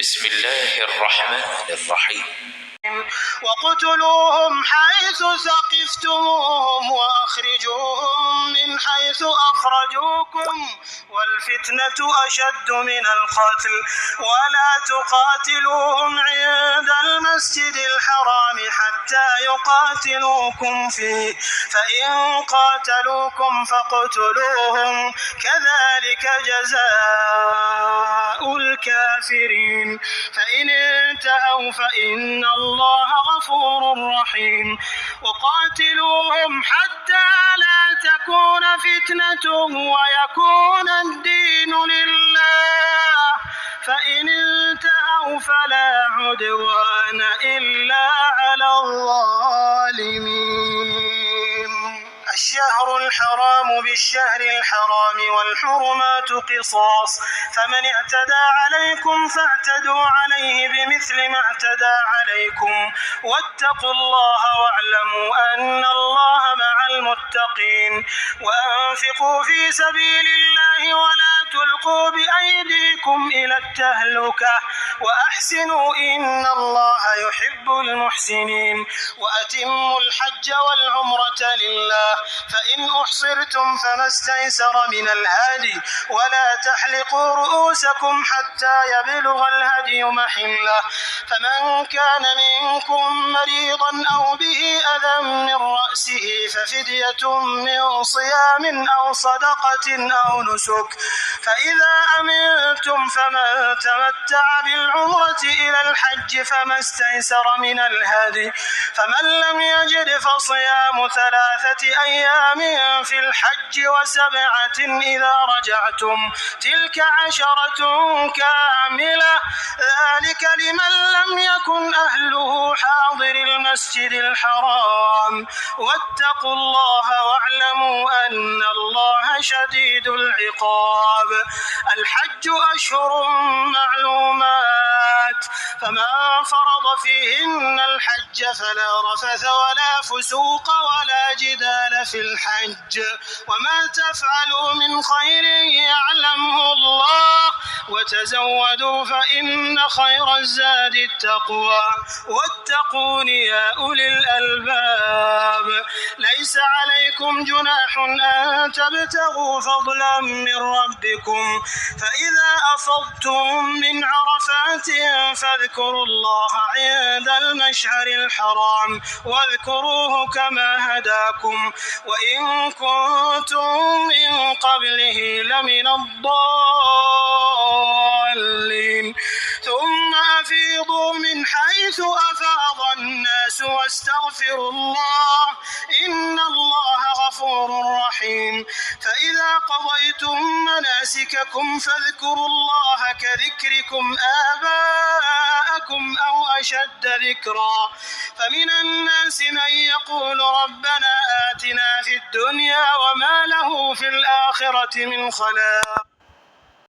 بسم الله الرحمن الرحيم. وقتلوهم حيث ثقفتموهم وأخرجوهم من حيث أخرجوكم والفتنة أشد من القتل ولا تقاتلوهم عند المسجد الحرام حتى يقاتلوكم فيه فإن قاتلوكم فاقتلوهم كذلك جزاء الكافرين فإن انتهوا فإن الله غفور رحيم وقاتلوهم حتى لا تكون فتنة ويكون الدين لله فإن انتهوا فلا عدوان إلا على الظالمين. الشهر الحرام بالشهر الحرام والحرمات قصاص فمن اعتدى عليكم فاعتدوا عليه بمثل ما اعتدى عليكم واتقوا الله واعلموا أن الله مع المتقين وأنفقوا في سبيل الله ولا تلقوا بأيديكم إلى التهلكة وأحسنوا إن الله يحب المحسنين وأتموا الحج والعمرة لله فإن أحصرتم فما استيسر من الهدي ولا تحلقوا رؤوسكم حتى يبلغ الهدي محله فمن كان منكم مريضا أو به أذى من رأسه ففدية من صيام أو صدقة أو نسك فإذا أمنتم فمن تمتع بالعمرة إلى الحج فما استيسر من الهدي فمن لم يجد فصيام 3 أيام في الحج و7 إذا رجعتم تلك 10 كاملة ذلك لمن لم يكن أهله حاضر المسجد الحرام واتقوا الله واعلموا أن الله شديد العقاب. الحج أشهر معلومات فمن فرض فيهن الحج فلا رفث ولا فسوق ولا جدال في الحج وما تفعلوا من خير يعلمه الله وتزودوا فإن خير الزاد التقوى واتقون يا أولي الألباب. ليس عليكم جناح أن تبتغوا فضلا من ربكم فإذا أفضتم من عرفات فاذكروا الله عند المشعر الحرام واذكروه كما هداكم وإن كنتم من قبله لمن الضالين ثم أفيضوا من حيث أفاض الناس واستغفروا الله إن الله غفور رحيم. فإذا قضيتم مناسككم فاذكروا الله كذكركم آباءكم أو أشد ذكرا فمن الناس من يقول ربنا آتنا في الدنيا وما له في الآخرة من خلاق.